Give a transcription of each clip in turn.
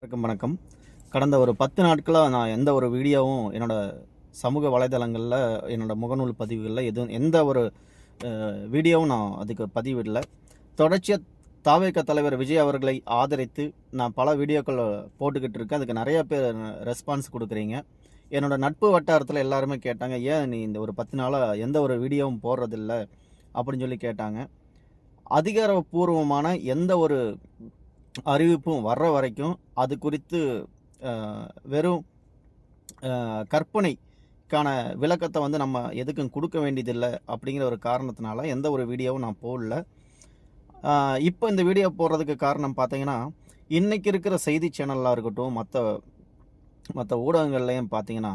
வணக்கம். கடந்த ஒரு 10 நாட்களா நான் எந்த ஒரு வீடியோவும் என்னோட சமூக வலைதளங்கள்ல, என்னோட முகநூல் பதிவுகள்ல எந்த ஒரு வீடியோவும் நான் அதுக்கு பதிவிடல. தொடர்ச்சியா தாவேகா தலைவர் விஜய் அவர்களை ஆதரித்து நான் பல வீடியோக்கள் போட்டுக்கிட்டு இருக்கேன். அதுக்கு நெறைய பேர் ரெஸ்பான்ஸ் குடுக்குறீங்க. என்னோட நட்பு வட்டாரத்தில எல்லாருமே கேட்டாங்க, "ஏன் நீ இந்த ஒரு 10 நாளா எந்த ஒரு வீடியோவும் போடுறதில்ல?" அப்படின்னு சொல்லி கேட்டாங்க. அதிகாரப்பூர்வமான எந்த ஒரு அறிவிப்பும் வர்ற வரைக்கும் அது குறித்து அ வெறும் கற்பனைக்கான விளக்கத்த வந்து நம்ம எதுக்கும் குடுக்க வேண்டியதில்ல அப்படிங்கிற ஒரு காரணத்தினால எந்த ஒரு வீடியோவும் நான் போடல. அ இப்ப இந்த வீடியோ போடுறதுக்கு காரணம் பார்த்தீங்கன்னா, இன்னைக்கு இருக்கிற செய்தி சேனலா இருக்கட்டும், மத்த மத்த ஊடகங்கள்லயும் பார்த்தீங்கன்னா,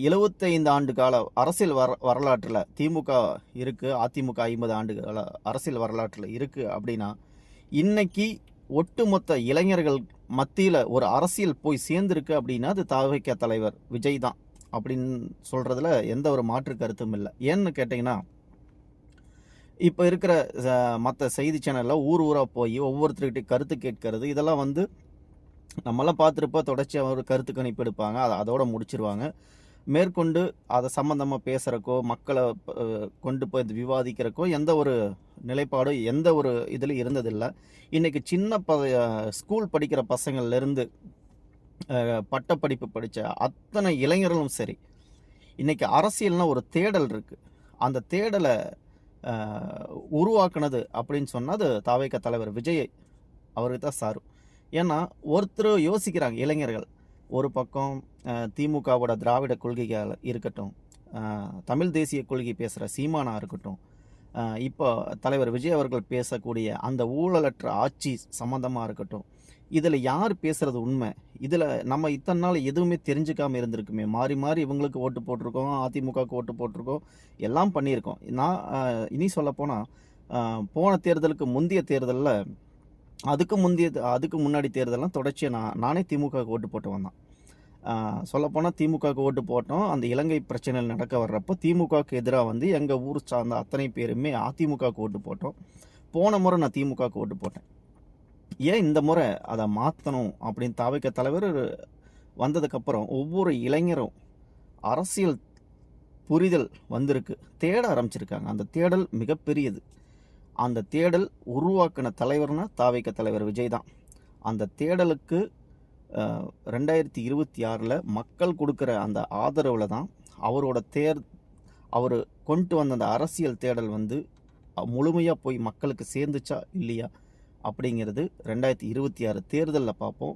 75 ஆண்டு கால அரசியல் வரலாற்றில திமுக இருக்கு, அதிமுக 50 ஆண்டு கால அரசியல் வரலாற்றில இருக்கு அப்படின்னா, இன்னைக்கு ஒட்டுமொத்த இளைஞர்கள் மத்தியில ஒரு அரசியல் போய் சேர்ந்திருக்கு அப்படின்னா, அது தாவேகா தலைவர் விஜய் தான். அப்படின்னு சொல்றதுல எந்த ஒரு மாற்று கருத்தும் இல்ல. ஏன்னு கேட்டீங்கன்னா, இப்ப இருக்கிற மத்த செய்தி சேனல்ல ஊர் ஊரா போயி ஒவ்வொருத்தர்கிட்டயும் கருத்து கேட்கறது, இதெல்லாம் வந்து நம்மலாம் பார்த்திருப்போம். தொடர்ச்சியா ஒரு கருத்து கணிப்பு எடுப்பாங்க. அதோட முடிச்சிருவாங்க. மேற்கொண்டு அது சம்மந்தமா பேசுறக்கோ, மக்கள அ கொண்டு போய் விவாதிக்கிறக்கோ எந்த ஒரு நிலைப்பாடும் எந்த ஒரு இதுலயும் இருந்ததில்ல. இன்னைக்கு சின்ன ஸ்கூல் படிக்கிற பசங்கள்லேருந்து பட்டப்படிப்பு படிச்ச அத்தனை இளைஞர்களும் சரி, இன்னைக்கு அரசியல்னா ஒரு தேடல் இருக்கு. அந்த தேடல அ உருவாக்குனது அப்படின்னு சொன்னா, அது தாவேகா தலைவர் விஜய் அவருக்கு தான் சாரும். ஏன்னா, ஒருத்தர் யோசிக்கிறாங்க இளைஞர்கள். ஒரு பக்கம் திமுகவோட திராவிட கொள்கைகள் இருக்கட்டும், அ தமிழ் தேசிய கொள்கை பேசுற சீமானா இருக்கட்டும், இப்போ தலைவர் விஜய் அவர்கள் பேசக்கூடிய அந்த ஊழலற்ற ஆட்சி சம்மந்தமா இருக்கட்டும், இதில யார் பேசுறது உண்மை? இதில நம்ம இத்தன நாள் எதுவுமே தெரிஞ்சுக்காம இருந்திருக்கோமே! மாறி, மாறி இவங்களுக்கு ஓட்டு போட்டுருக்கோம், அதிமுகவுக்கு ஓட்டு போட்டுருக்கோம், எல்லாம் பண்ணியிருக்கோம். நான் இனி சொல்லப்போனா, அ போன தேர்தலுக்கு முந்தைய தேர்தல்ல அதுக்கு முன்னாடி தேர்தல்லாம் தொடர்ச்சியா நானே திமுகவுக்கு ஓட்டு போட்டவன் தான். சொல்லப்போனா திமுகவுக்கு ஓட்டு போட்டோம். அந்த இலங்கை பிரச்சனைகள் நடக்க வர்றப்போ திமுகவுக்கு எதிரா வந்து எங்க ஊர் சார்ந்த அத்தனை பேருமே அதிமுகவுக்கு ஓட்டு போட்டோம். போன முறை நான் திமுகவுக்கு ஓட்டு போட்டேன். ஏன் இந்த முறை அத மாத்தணும் அப்படின்னு தாவேகா தலைவர் வந்ததுக்கப்புறம் ஒவ்வொரு இளைஞரும் அரசியல் புரிதல் வந்திருக்கு. தேட ஆரம்பிச்சிருக்காங்க. அந்த தேடல் மிகப்பெரியது. அந்த தேடல் உருவாக்குன தலைவர்னா தாவேகா தலைவர் விஜய் தான். அந்த தேடலுக்கு 2026ல மக்கள் குடுக்குற அந்த ஆதரவுல தான் அவரோட அவரு கொண்டு வந்த அந்த அரசியல் தேடல் வந்து முழுமையா போய் மக்களுக்கு சேர்ந்துச்சா? இல்லையா? அப்படிங்கிறது 2026 தேர்தல்ல பார்ப்போம்.